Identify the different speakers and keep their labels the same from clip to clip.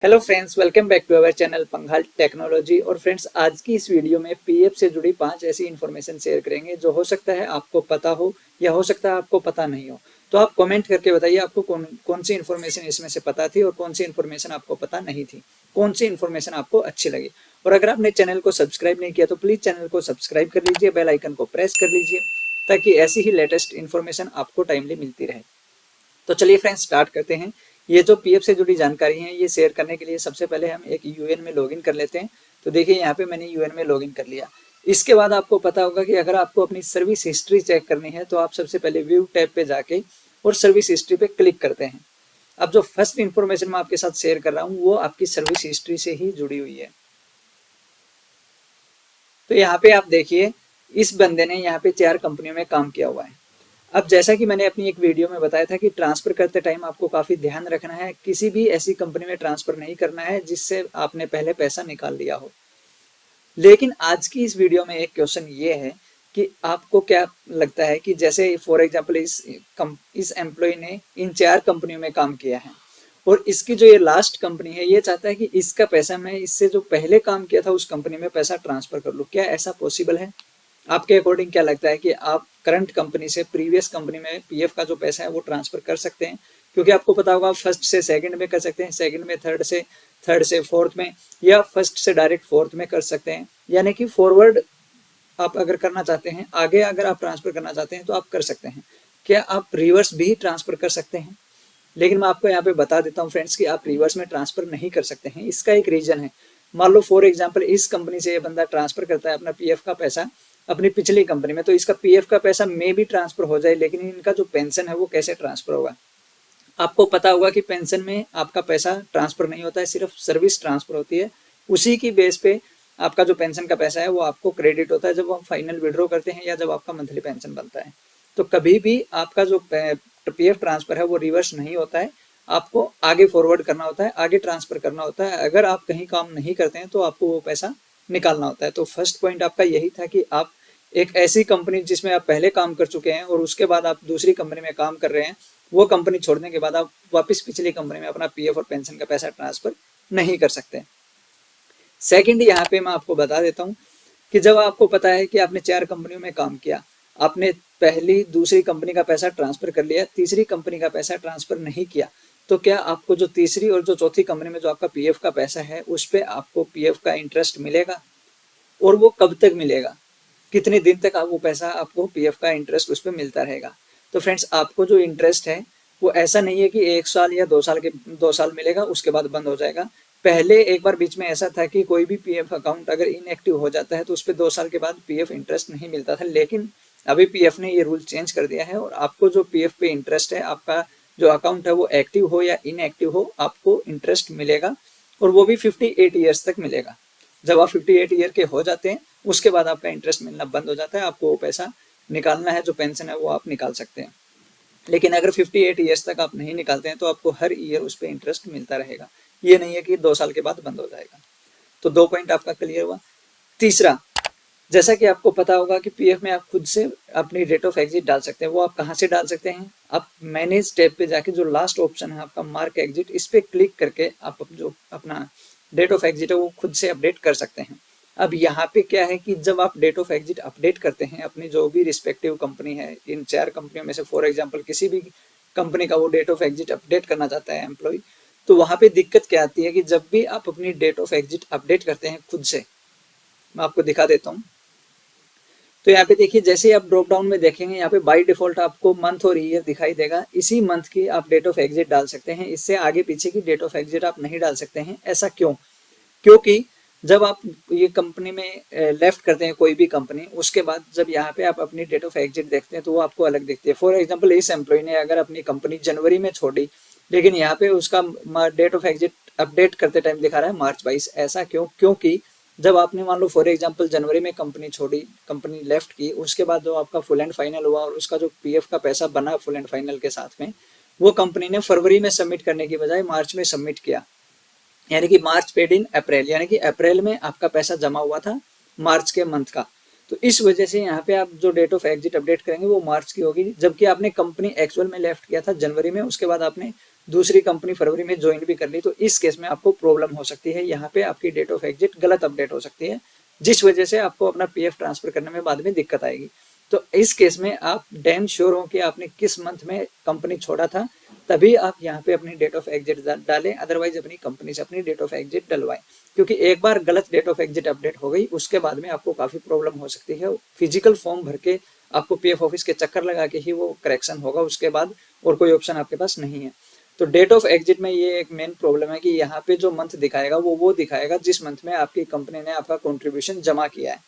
Speaker 1: Hello friends, welcome back to our channel Panghal technology. और friends, आज की इस वीडियो में पीएफ से जुड़ी 5 ऐसी इन्फॉर्मेशन शेयर करेंगे जो हो सकता है आपको पता हो या हो सकता है आपको पता नहीं हो। तो आप कमेंट करके बताइए आपको कौन कौन सी इन्फॉर्मेशन इसमें से पता थी और कौन सी इन्फॉर्मेशन आपको पता नहीं थी, कौन सी इन्फॉर्मेशन आपको अच्छी लगी। और अगर आपने चैनल को सब्सक्राइब नहीं किया तो प्लीज चैनल को सब्सक्राइब कर लीजिए, बेल आइकन को प्रेस कर लीजिए ताकि ऐसी ही लेटेस्ट इन्फॉर्मेशन आपको टाइमली मिलती रहे। तो चलिए फ्रेंड्स, स्टार्ट करते हैं। ये जो पीएफ से जुड़ी जानकारी है ये शेयर करने के लिए सबसे पहले हम एक यूएन में लॉगिन कर लेते हैं। तो देखिए यहाँ पे मैंने यूएन में लॉगिन कर लिया। इसके बाद आपको पता होगा कि अगर आपको अपनी सर्विस हिस्ट्री चेक करनी है तो आप सबसे पहले व्यू टैब पे जाके और सर्विस हिस्ट्री पे क्लिक करते हैं। अब जो फर्स्ट इन्फॉर्मेशन मैं आपके साथ शेयर कर रहा हूँ वो आपकी सर्विस हिस्ट्री से ही जुड़ी हुई है। तो यहाँ पे आप देखिए, इस बंदे ने यहाँ पे 4 कंपनियों में काम किया हुआ है। अब जैसा कि मैंने अपनी एक वीडियो में बताया था कि ट्रांसफर करते टाइम आपको काफी ध्यान रखना है, किसी भी ऐसी कंपनी में ट्रांसफर नहीं करना है जिससे आपने पहले पैसा निकाल लिया हो। लेकिन आज की इस वीडियो में एक क्वेश्चन ये है कि आपको क्या लगता है कि जैसे फॉर एग्जांपल इस एम्प्लॉय ने इन 4 कंपनियों में काम किया है और इसकी जो ये लास्ट कंपनी है ये चाहता है कि इसका पैसा मैं इससे जो पहले काम किया था उस कंपनी में पैसा ट्रांसफर कर लूं। क्या ऐसा पॉसिबल है? आपके अकॉर्डिंग क्या लगता है कि आप करंट कंपनी से प्रीवियस कंपनी में पीएफ का जो पैसा है वो ट्रांसफर कर सकते हैं? क्योंकि आपको पता होगा फर्स्ट से सेकंड में कर सकते हैं, सेकंड में थर्ड से फोर्थ में, या फर्स्ट से डायरेक्ट फोर्थ में कर सकते हैं। यानी कि फॉरवर्ड आप अगर करना चाहते हैं, आगे अगर आप ट्रांसफर करना चाहते हैं तो आप कर सकते हैं। क्या आप रिवर्स भी ट्रांसफर कर सकते हैं? लेकिन मैं आपको यहाँ पे बता देता हूँ फ्रेंड्स कि आप रिवर्स में ट्रांसफर नहीं कर सकते हैं। इसका एक रीजन है। मान लो फॉर एग्जांपल इस कंपनी से ये बंदा ट्रांसफर करता है अपना पीएफ का पैसा अपनी पिछली कंपनी में, तो इसका पीएफ का पैसा मे भी ट्रांसफर हो जाए, लेकिन इनका जो पेंशन है वो कैसे ट्रांसफर होगा? आपको पता होगा कि पेंशन में आपका पैसा ट्रांसफर नहीं होता है, सिर्फ सर्विस ट्रांसफर होती है। उसी की बेस पे आपका जो पेंशन का पैसा है वो आपको क्रेडिट होता है जब हम फाइनल विड्रॉ करते हैं या जब आपका मंथली पेंशन बनता है। तो कभी भी आपका जो पीएफ ट्रांसफर है वो रिवर्स नहीं होता है, आपको आगे फॉरवर्ड करना होता है, आगे ट्रांसफर करना होता है। अगर आप कहीं काम नहीं करते हैं तो आपको वो पैसा निकालना होता है। तो फर्स्ट पॉइंट आपका यही था कि आप एक ऐसी कंपनी जिसमें आप पहले काम कर चुके हैं और उसके बाद आप दूसरी कंपनी में काम कर रहे हैं, वो कंपनी छोड़ने के बाद आप वापस पिछली कंपनी में अपना पीएफ और पेंशन का पैसा ट्रांसफर नहीं कर सकते। सेकंड, यहाँ पे मैं आपको बता देता हूँ कि जब आपको पता है कि आपने 4 कंपनियों में काम किया, आपने पहली दूसरी कंपनी का पैसा ट्रांसफर कर लिया, तीसरी कंपनी का पैसा ट्रांसफर नहीं किया, तो क्या आपको जो तीसरी और जो चौथी कंपनी में जो आपका पीएफ का पैसा है उस पर आपको पीएफ का इंटरेस्ट मिलेगा? और वो कब तक मिलेगा? कितने दिन तक वो पैसा आपको पीएफ का इंटरेस्ट उस पर मिलता रहेगा? तो फ्रेंड्स, आपको जो इंटरेस्ट है वो ऐसा नहीं है कि 1 साल या 2 साल मिलेगा उसके बाद बंद हो जाएगा। पहले एक बार बीच में ऐसा था कि कोई भी पीएफ अकाउंट अगर इनएक्टिव हो जाता है तो उस पर 2 साल के बाद पीएफ इंटरेस्ट नहीं मिलता था, लेकिन अभी पीएफ ने ये रूल चेंज कर दिया है और आपको जो पीएफ पे इंटरेस्ट है, आपका जो अकाउंट है वो एक्टिव हो या इनएक्टिव हो, आपको इंटरेस्ट मिलेगा और वो भी 58 ईयर्स तक मिलेगा। जब आप 58 ईयर के हो जाते हैं उसके बाद आपका इंटरेस्ट मिलना बंद हो जाता है, आपको वो पैसा निकालना है जो पेंशन है वो आप निकाल सकते हैं। लेकिन अगर 58 ईयर्स तक आप नहीं निकालते हैं तो आपको हर ईयर उस पर इंटरेस्ट मिलता रहेगा। ये नहीं है कि 2 साल के बाद बंद हो जाएगा। तो 2 पॉइंट आपका क्लियर हुआ। तीसरा, जैसा कि आपको पता होगा कि पीएफ में आप खुद से अपनी रेट ऑफ एग्जिट डाल सकते हैं। वो आप कहाँ से डाल सकते हैं? आप मैनेज टैब पे जाके जो लास्ट ऑप्शन है आपका मार्क एग्जिट, इस पे क्लिक करके आप जो अपना डेट ऑफ एग्जिट है वो खुद से अपडेट कर सकते हैं। अब यहाँ पे क्या है कि जब आप डेट ऑफ एग्जिट अपडेट करते हैं अपनी जो भी रिस्पेक्टिव कंपनी है, इन 4 कंपनियों में से फॉर एग्जांपल किसी भी कंपनी का वो डेट ऑफ एग्जिट अपडेट करना चाहता है एम्प्लॉय, तो वहाँ पे दिक्कत क्या आती है कि जब भी आप अपनी डेट ऑफ एग्जिट अपडेट करते हैं खुद से, मैं आपको दिखा देता हूँ। तो यहाँ पे देखिए, जैसे ही आप ड्रॉप डाउन में देखेंगे यहाँ पे बाय डिफॉल्ट आपको मंथ और ईयर दिखाई देगा। इसी मंथ की आप डेट ऑफ एग्जिट डाल सकते हैं, इससे आगे पीछे की डेट ऑफ एग्जिट आप नहीं डाल सकते हैं। ऐसा क्यों? क्योंकि जब आप ये कंपनी में लेफ्ट करते हैं कोई भी कंपनी, उसके बाद जब यहाँ पे आप अपनी डेट ऑफ एग्जिट देखते हैं तो वो आपको अलग दिखती है। फॉर एग्जांपल इस एम्प्लॉय ने अगर अपनी कंपनी जनवरी में छोड़ी, लेकिन यहाँ पे उसका डेट ऑफ एग्जिट अपडेट करते टाइम दिखा रहा है मार्च 22। ऐसा क्यों? क्योंकि जब आपने मान लो फॉर एग्जांपल जनवरी में कंपनी छोड़ी, कंपनी लेफ्ट की, उसके बाद जो आपका फुल एंड फाइनल हुआ और उसका जो पीएफ का पैसा बना फुल एंड फाइनल के साथ में, वो कंपनी ने फरवरी में सबमिट करने की बजाय मार्च में सबमिट किया। यानी कि मार्च पेड इन अप्रैल, यानी कि अप्रैल में आपका पैसा जमा हुआ था मार्च के मंथ का। तो इस वजह से यहाँ पे आप जो डेट ऑफ एग्जिट अपडेट करेंगे वो मार्च की होगी, जबकि आपने कंपनी एक्चुअल में लेफ्ट किया था जनवरी में, उसके बाद आपने दूसरी कंपनी फरवरी में ज्वाइन भी कर ली, तो इस केस में आपको प्रॉब्लम हो सकती है। यहाँ पे आपकी डेट ऑफ एग्जिट गलत अपडेट हो सकती है, जिस वजह से आपको अपना पीएफ ट्रांसफर करने में बाद में दिक्कत आएगी। तो इस केस में आप डैम श्योर हो कि आपने किस मंथ में कंपनी छोड़ा था, तभी आप यहाँ पे अपनी डेट ऑफ एग्जिट डालें, अदरवाइज अपनी कंपनी से अपनी डेट ऑफ एग्जिट डलवाएं। क्योंकि एक बार गलत डेट ऑफ एग्जिट अपडेट हो गई, उसके बाद में आपको काफी प्रॉब्लम हो सकती है। फिजिकल फॉर्म भर के आपको पीएफ ऑफिस के चक्कर लगा के ही वो करेक्शन होगा, उसके बाद और कोई ऑप्शन आपके पास नहीं है। तो डेट ऑफ एग्जिट में ये एक मेन प्रॉब्लम है कि यहाँ पे जो मंथ दिखाएगा वो दिखाएगा जिस मंथ में आपकी कंपनी ने आपका कंट्रीब्यूशन जमा किया है,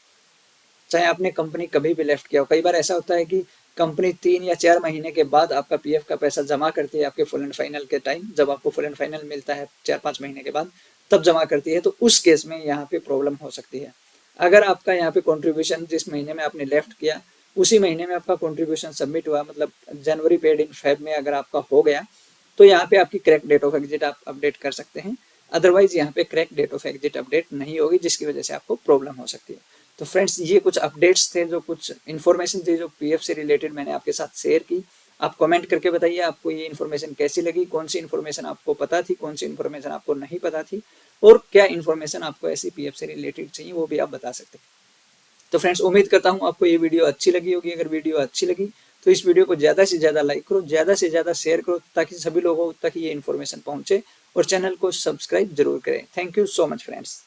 Speaker 1: चाहे आपने कंपनी कभी भी लेफ्ट किया हो। कई बार ऐसा होता है कि कंपनी 3 या 4 महीने के बाद आपका पीएफ का पैसा जमा करती है, आपके फुल एंड फाइनल के टाइम, जब आपको फुल एंड फाइनल मिलता है 4-5 महीने के बाद, तब जमा करती है। तो उस केस में यहाँ पे प्रॉब्लम हो सकती है। अगर आपका यहाँ पे कॉन्ट्रीब्यूशन जिस महीने में आपने लेफ्ट किया उसी महीने में आपका कॉन्ट्रीब्यूशन सबमिट हुआ, मतलब जनवरी पेड इन फेब में अगर आपका हो गया, तो यहाँ पे आपकी करेक्ट डेट ऑफ एग्जिट आप अपडेट कर सकते हैं। अदरवाइज यहाँ पे correct date of exit update नहीं होगी, जिसकी वजह से आपको प्रॉब्लम हो सकती है। तो फ्रेंड्स, ये कुछ अपडेट्स थे, जो कुछ इन्फॉर्मेशन थी जो पीएफ से रिलेटेड मैंने आपके साथ शेयर की। आप कमेंट करके बताइए आपको ये इन्फॉर्मेशन कैसी लगी, कौन सी इन्फॉर्मेशन आपको पता थी, कौन सी इन्फॉर्मेशन आपको नहीं पता थी, और क्या इन्फॉर्मेशन आपको ऐसी पीएफ से रिलेटेड चाहिए, वो भी आप बता सकते हैं। तो फ्रेंड्स, उम्मीद करता हूँ आपको ये वीडियो अच्छी लगी होगी। अगर वीडियो अच्छी लगी तो इस वीडियो को ज़्यादा से ज़्यादा लाइक करो, ज़्यादा से ज़्यादा शेयर करो, ताकि सभी लोगों तक ये इन्फॉर्मेशन पहुंचे, और चैनल को सब्सक्राइब जरूर करें। Thank you so much friends.